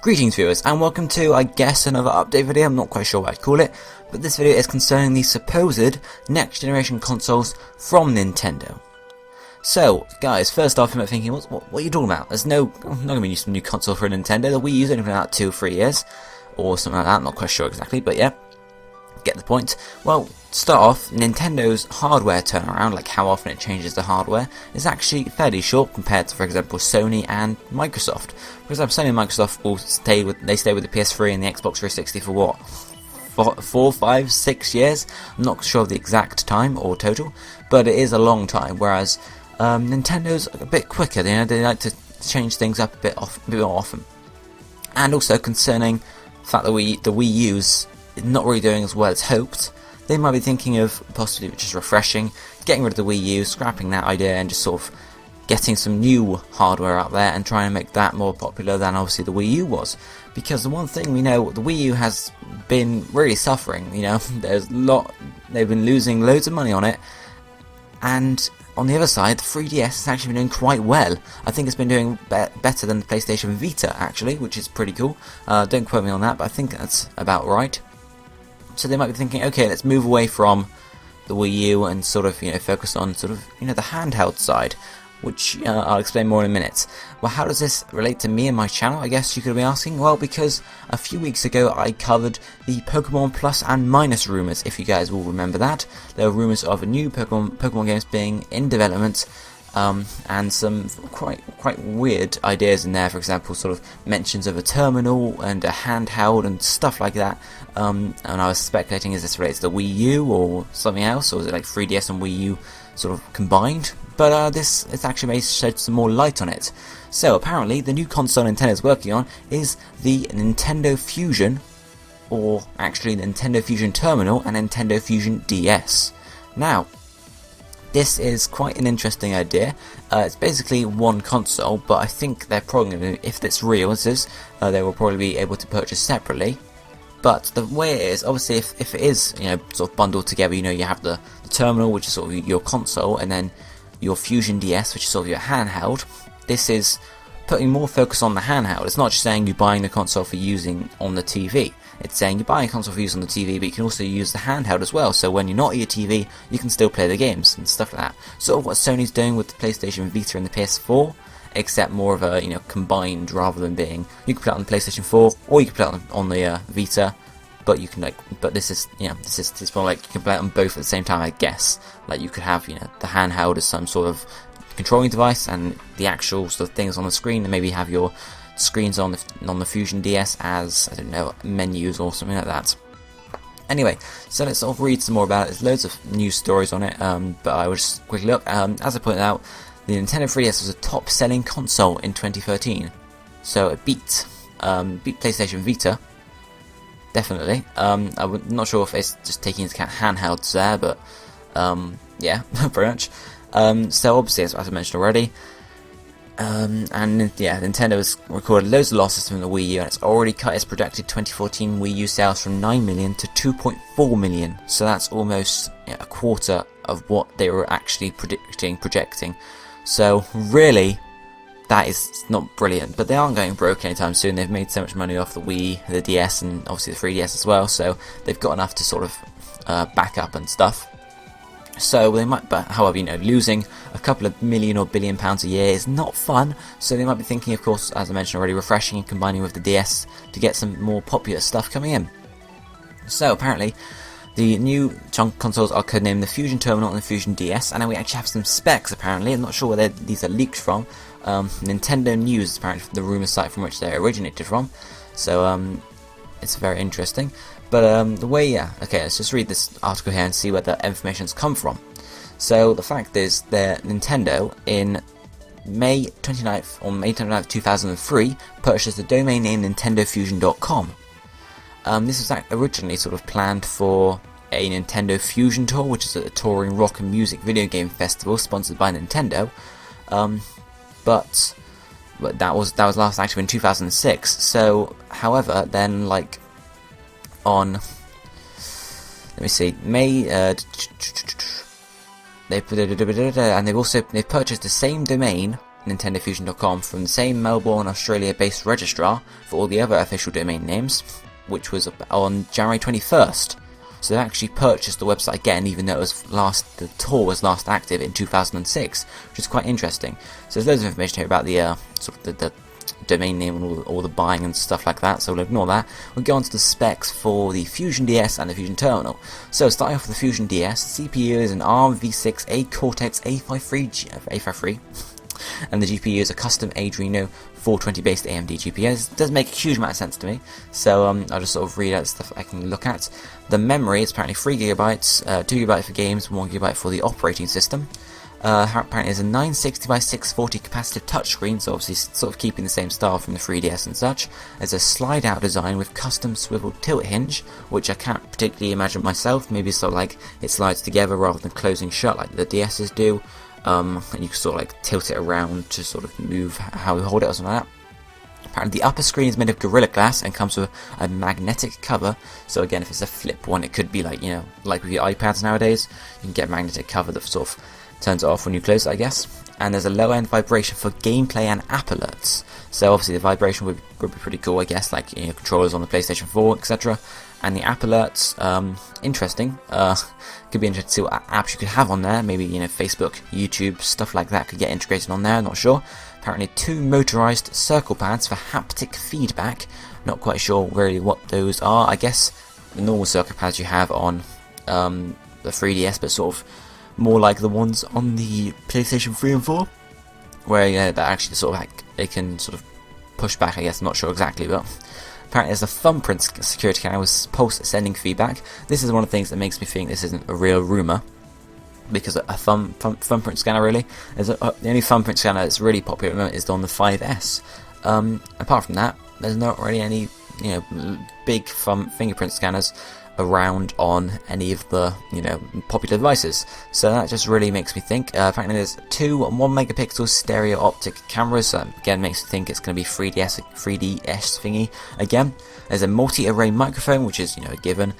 Greetings viewers, and welcome to, I guess, another update video. I'm not quite sure what I'd call it, but this video is concerning the supposed next generation consoles from Nintendo. So, guys, first off, you might be thinking, what are you talking about? There's I'm not going to be using a new console for Nintendo. The Wii U's only been out 2 or 3 years, or something like that. I'm not quite sure exactly, but yeah, get the point. Well, to start off, Nintendo's hardware turnaround, like how often it changes the hardware, is actually fairly short compared to, for example, Sony and Microsoft. For example, Sony and Microsoft will stay with the PS3 and the Xbox 360 for what? 4, 5, 6 years? I'm not sure of the exact time or total, but it is a long time, whereas Nintendo's a bit quicker. They like to change things up a bit more often. And also concerning the fact that the Wii U's not really doing as well as hoped, they might be thinking of possibly just refreshing, getting rid of the Wii U, scrapping that idea, and just sort of getting some new hardware out there and trying to make that more popular than obviously the Wii U was. Because the one thing we know, the Wii U has been really suffering. They've been losing loads of money on it, and on the other side, the 3DS has actually been doing quite well. I think it's been doing better than the PlayStation Vita, actually, which is pretty cool. Don't quote me on that, but I think that's about right. So they might be thinking, okay, let's move away from the Wii U and sort of, focus on sort of, the handheld side, which I'll explain more in a minute. Well, how does this relate to me and my channel, I guess you could be asking? Well, because a few weeks ago I covered the Pokemon Plus and Minus rumours, if you guys will remember that. There were rumours of new Pokemon games being in development, and some quite weird ideas in there. For example, sort of mentions of a terminal and a handheld and stuff like that. And I was speculating, is this related to the Wii U or something else, or is it like 3DS and Wii U sort of combined? But it's actually may shed some more light on it. So apparently the new console Nintendo is working on is the Nintendo Fusion, or actually Nintendo Fusion Terminal and Nintendo Fusion DS. Now, this is quite an interesting idea. It's basically one console, but I think they're probably going to, if it's real, they will probably be able to purchase separately. But the way it is, obviously, if it is, sort of bundled together, you have the terminal, which is sort of your console, and then your Fusion DS, which is sort of your handheld. This is putting more focus on the handheld. It's not just saying you're buying the console for using on the TV. It's saying you're buying a console for use on the TV, but you can also use the handheld as well. So when you're not at your TV, you can still play the games and stuff like that. Sort of what Sony's doing with the PlayStation Vita and the PS4, except more of a combined, rather than being you can play it on the PlayStation 4 or you can play it on the Vita. But you can this is more like you can play it on both at the same time, I guess. Like you could have the handheld as some sort of controlling device, and the actual sort of things on the screen, and maybe have your screens on the Fusion DS as, I don't know, menus or something like that. Anyway, so let's sort of read some more about it. There's loads of news stories on it, but I will just quickly look. As I pointed out, the Nintendo 3DS was a top-selling console in 2013, so it beat PlayStation Vita. Definitely. I'm not sure if it's just taking into account handhelds there, but yeah, pretty much. So obviously, as I mentioned already, and yeah, Nintendo has recorded loads of losses from the Wii U, and it's already cut its projected 2014 Wii U sales from 9 million to 2.4 million. So that's almost a quarter of what they were actually projecting. So really, that is not brilliant, but they aren't going broke anytime soon. They've made so much money off the Wii, the DS, and obviously the 3DS as well, so they've got enough to sort of back up and stuff. So they might, but however, losing a couple of million or billion pounds a year is not fun, so they might be thinking, of course, as I mentioned already, refreshing and combining with the DS to get some more popular stuff coming in. So apparently, the new consoles are codenamed the Fusion Terminal and the Fusion DS, and then we actually have some specs apparently. I'm not sure where these are leaked from. Nintendo News, apparently the rumour site from which they originated from, so it's very interesting. But the way, okay, let's just read this article here and see where the information's come from. So the fact is that Nintendo in May 29th, 2003 purchased the domain name nintendofusion.com. This was originally sort of planned for a Nintendo Fusion Tour, which is a touring rock and music video game festival sponsored by Nintendo. But that was last active in 2006. So, however, then on, let me see, May they purchased the same domain nintendofusion.com from the same Melbourne, Australia-based registrar for all the other official domain names, which was on January 21st. So they actually purchased the website again, even though the tour was last active in 2006, which is quite interesting. So there's loads of information here about the the domain name and all the buying and stuff like that, so we'll ignore that. We'll go on to the specs for the Fusion DS and the Fusion Terminal. So starting off with the Fusion DS, the CPU is an ARM v6 Cortex A53, and the GPU is a custom Adreno 420 based AMD GPU. This does make a huge amount of sense to me, so I'll just sort of read out stuff I can look at. The memory is apparently 3GB, 2GB for games, 1GB for the operating system. Apparently it's a 960 by 640 capacitive touchscreen, so obviously sort of keeping the same style from the 3DS and such. There's a slide out design with custom swivel tilt hinge, which I can't particularly imagine myself. Maybe sort of like it slides together rather than closing shut like the DS's do. And you can sort of like tilt it around to sort of move how you hold it or something like that. Apparently the upper screen is made of Gorilla Glass and comes with a magnetic cover, so again if it's a flip one it could be like, like with your iPads nowadays, you can get a magnetic cover that sort of turns it off when you close it, I guess. And there's a low end vibration for gameplay and app alerts, so obviously the vibration would be pretty cool, I guess, like controllers on the PlayStation 4, etc. And the app alerts, interesting. Could be interesting to see what apps you could have on there. Maybe Facebook, YouTube, stuff like that could get integrated on there. Not sure. Apparently, 2 motorized circle pads for haptic feedback. Not quite sure really what those are. I guess the normal circle pads you have on the 3DS, but sort of more like the ones on the PlayStation 3 and 4, where that actually sort of like they can sort of push back. I guess I'm not sure exactly, but. Apparently there's a thumbprint security scanner with pulse sending feedback. This is one of the things that makes me think this isn't a real rumour, because a thumbprint scanner really, the only thumbprint scanner that's really popular at the moment is on the 5S. Apart from that, there's not really any big fingerprint scanners around on any of the popular devices, so that just really makes me think. Apparently there's 2 1-megapixel stereo optic cameras, so again makes me think it's going to be 3DS thingy again. There's a multi-array microphone, which is a given.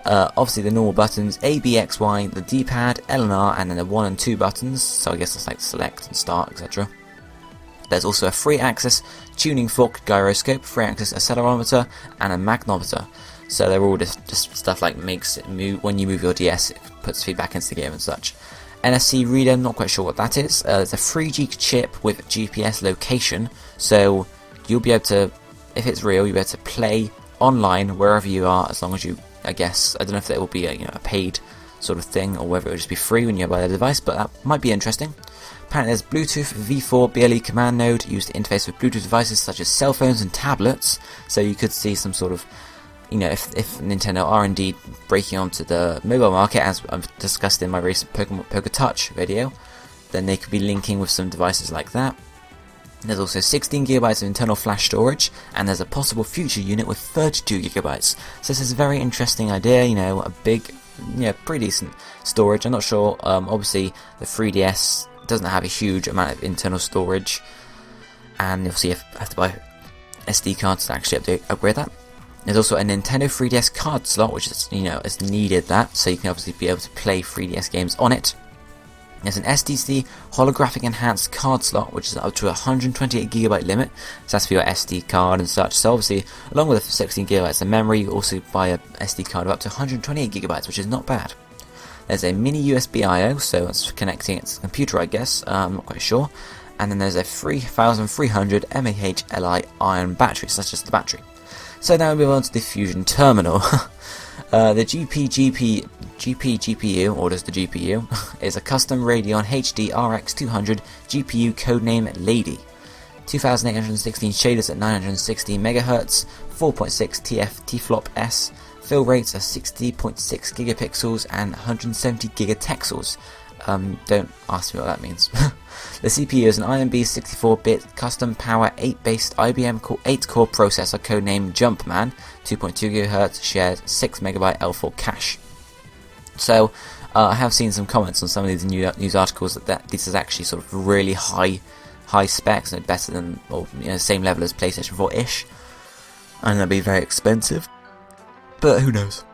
Obviously the normal buttons, A, B, X, Y, the D-pad, L and R, and then the 1 and 2 buttons, so I guess it's like select and start, etc. There's also a 3-axis tuning fork gyroscope, 3-axis accelerometer, and a magnometer. So they're all just stuff like makes it move when you move your DS, it puts feedback into the game and such. NFC reader, not quite sure what that is. There's a 3G chip with GPS location, so you'll be able to, if it's real, you'll be able to play online wherever you are, as long as you, I guess, I don't know if it will be a paid sort of thing, or whether it will just be free when you buy the device, but that might be interesting. Apparently there's Bluetooth V4 BLE command node used to interface with Bluetooth devices such as cell phones and tablets, so you could see some sort of if Nintendo are indeed breaking onto the mobile market, as I've discussed in my recent Poker Touch video, then they could be linking with some devices like that. There's also 16GB of internal flash storage, and there's a possible future unit with 32GB. So this is a very interesting idea, a big, pretty decent storage. I'm not sure, obviously the 3DS doesn't have a huge amount of internal storage, and obviously you have to buy SD cards to actually upgrade that. There's also a Nintendo 3DS card slot, which is, is needed that, so you can obviously be able to play 3DS games on it. There's an SDC holographic enhanced card slot, which is up to a 128GB limit, so that's for your SD card and such. So obviously, along with the 16GB of memory, you also buy a SD card of up to 128GB, which is not bad. There's a mini USB I/O, so it's connecting it to the computer, I guess, I'm not quite sure. And then there's a 3300 mAh Li ion battery, so that's just the battery. So now we move on to the Fusion Terminal. The GPU, or just the GPU, is a custom Radeon HD RX 200 GPU codename Lady. 2816 shaders at 960 MHz, 4.6 TF-T-flop S, fill rates are 60.6 gigapixels and 170 gigatexels. Don't ask me what that means. The CPU is an IMB 64-bit custom Power 8-based IBM 8-core processor codenamed Jumpman, 2.2 GHz, shared 6MB L4 cache. So, I have seen some comments on some of these news articles that this is actually sort of really high specs and better than, or same level as PlayStation 4-ish, and that'd be very expensive. But who knows?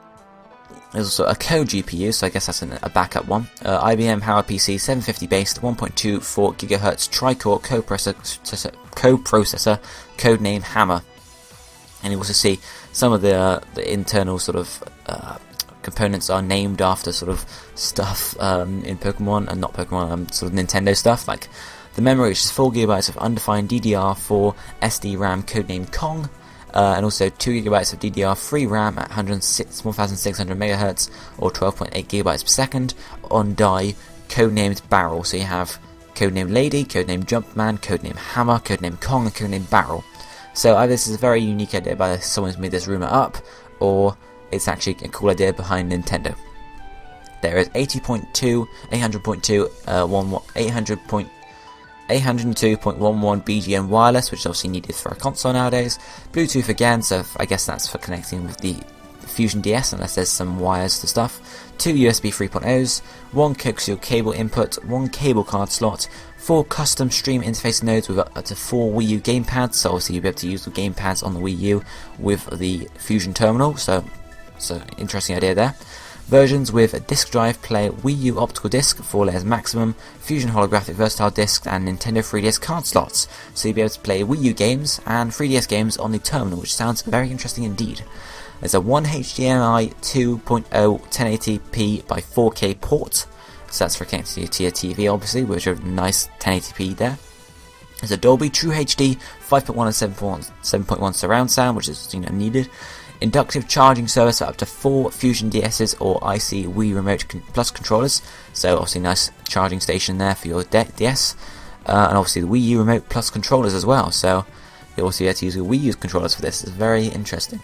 There's also a co-GPU, so I guess that's a backup one. IBM PowerPC 750 based 1.24 GHz tri-core co-processor, codename Hammer. And you also see some of the internal sort of components are named after sort of stuff in Pokemon, and not Pokemon, sort of Nintendo stuff, like the memory, which is 4 GB of undefined DDR4 SD RAM codename Kong. And also 2 GB of DDR3 RAM at 1600 MHz or 12.8 GB per second on die, codenamed Barrel. So you have codename Lady, codename Jumpman, codename Hammer, codename Kong, and codename Barrel. So either this is a very unique idea by someone who's made this rumour up, or it's actually a cool idea behind Nintendo. There is 80.2, 800.2, 802.11 BGN wireless, which is obviously needed for a console nowadays. Bluetooth again, so I guess that's for connecting with the Fusion DS, unless there's some wires to stuff. 2 USB 3.0s, 1 coaxial cable input, 1 cable card slot, 4 custom stream interface nodes with up to 4 Wii U gamepads, so obviously you'll be able to use the gamepads on the Wii U with the Fusion terminal, so interesting idea there. Versions with a disk drive, play Wii U optical disc, 4 layers maximum, Fusion holographic versatile disc, and Nintendo 3DS card slots. So you'll be able to play Wii U games and 3DS games on the terminal, which sounds very interesting indeed. There's a 1 HDMI 2.0 1080p by 4K port, so that's for connecting to your TV obviously, which are nice 1080p there. There's a Dolby True HD 5.1 and 7.1 surround sound, which is needed. Inductive charging service for up to 4 Fusion DS's or IC Wii Remote Plus controllers, so obviously nice charging station there for your DS, and obviously the Wii U Remote Plus controllers as well, so you'll also get to use the Wii U controllers for this. It's very interesting.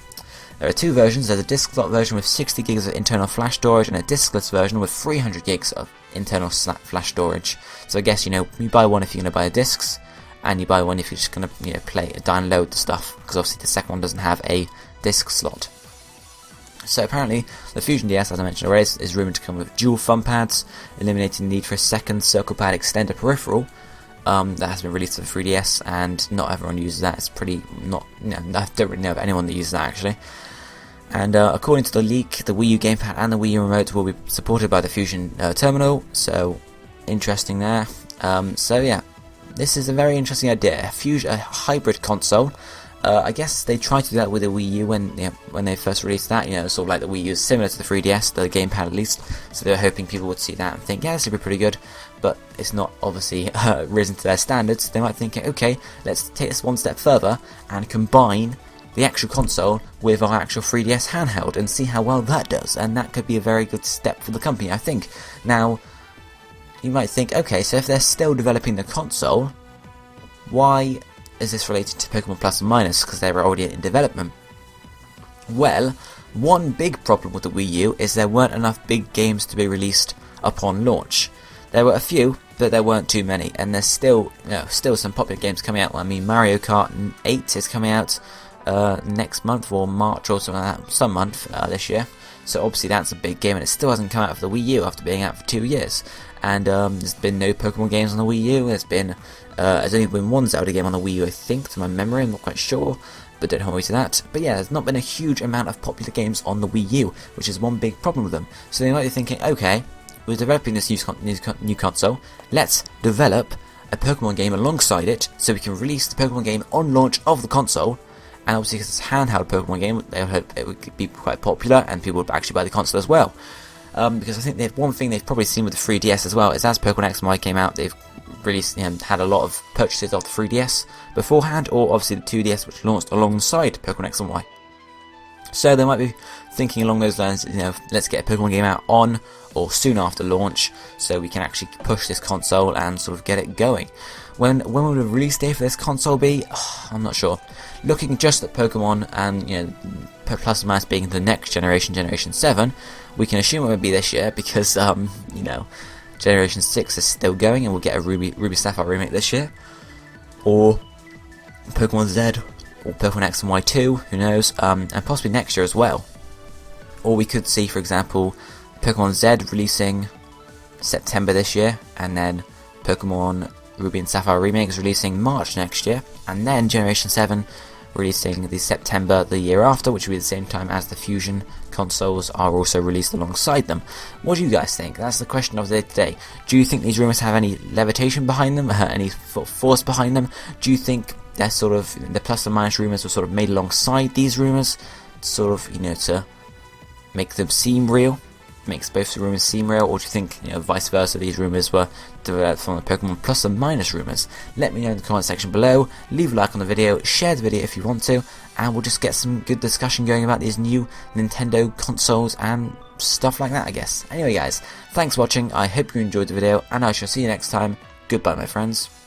There are 2 versions. There's a disc slot version with 60 gigs of internal flash storage and a diskless version with 300 gigs of internal flash storage. So I guess you buy one if you're going to buy the discs, and you buy one if you're just going to download the stuff, because obviously the second one doesn't have a disc slot. So apparently the Fusion DS, as I mentioned already, is rumoured to come with dual thumb pads, eliminating the need for a second circle pad extender peripheral. That has been released for the 3DS, and not everyone uses that. It's pretty I don't really know of anyone that uses that actually. And according to the leak, the Wii U gamepad and the Wii U remote will be supported by the Fusion terminal, so interesting there. So yeah, this is a very interesting idea, a hybrid console. I guess they tried to do that with the Wii U when they first released that, sort of like the Wii U is similar to the 3DS, the gamepad at least, so they were hoping people would see that and think, yeah, this would be pretty good, but it's not obviously risen to their standards. They might think, okay, let's take this one step further and combine the actual console with our actual 3DS handheld and see how well that does, and that could be a very good step for the company, I think. Now, you might think, okay, so if they're still developing the console, why is this related to Pokemon Plus and Minus, because they were already in development? Well, one big problem with the Wii U is there weren't enough big games to be released upon launch. There were a few, but there weren't too many, and there's still some popular games coming out. I mean, Mario Kart 8 is coming out next month, or March or something like that, some month this year. So obviously that's a big game, and it still hasn't come out for the Wii U after being out for 2 years. And there's been no Pokemon games on the Wii U. There's only been one Zelda game on the Wii U, I think, to my memory. I'm not quite sure, but don't hold me to that. But yeah, there's not been a huge amount of popular games on the Wii U, which is one big problem with them. So they might be thinking, okay, we're developing this new console, let's develop a Pokemon game alongside it, so we can release the Pokemon game on launch of the console. And obviously, because it's a handheld Pokemon game, it would be quite popular, and people would actually buy the console as well. Because I think one thing they've probably seen with the 3DS as well is, as Pokemon X and Y came out, they've released had a lot of purchases of the 3DS beforehand, or obviously the 2DS, which launched alongside Pokemon X and Y. So they might be thinking along those lines, let's get a Pokemon game out on or soon after launch, so we can actually push this console and sort of get it going. When will the release date for this console be? I'm not sure. Looking just at Pokemon and Plus and Minus being the next generation, Generation 7, we can assume it would be this year because Generation 6 is still going, and we'll get a Ruby Sapphire remake this year, or Pokemon Z, or Pokemon X and Y 2, who knows, and possibly next year as well. Or we could see, for example, Pokemon Z releasing September this year, and then Pokemon Ruby and Sapphire remake is releasing March next year, and then Generation 7 releasing the September the year after, which will be the same time as the Fusion consoles are also released alongside them. What do you guys think? That's the question of the day today. Do you think these rumours have any levitation behind them, any force behind them? Do you think they're sort of, the plus and minus rumours were sort of made alongside these rumours, sort of, to make them seem real? Makes both the rumours seem real, or do you think, vice versa, these rumours were developed from the Pokemon plus and minus rumours? Let me know in the comment section below, leave a like on the video, share the video if you want to, and we'll just get some good discussion going about these new Nintendo consoles and stuff like that, I guess. Anyway guys, thanks for watching, I hope you enjoyed the video, and I shall see you next time. Goodbye my friends.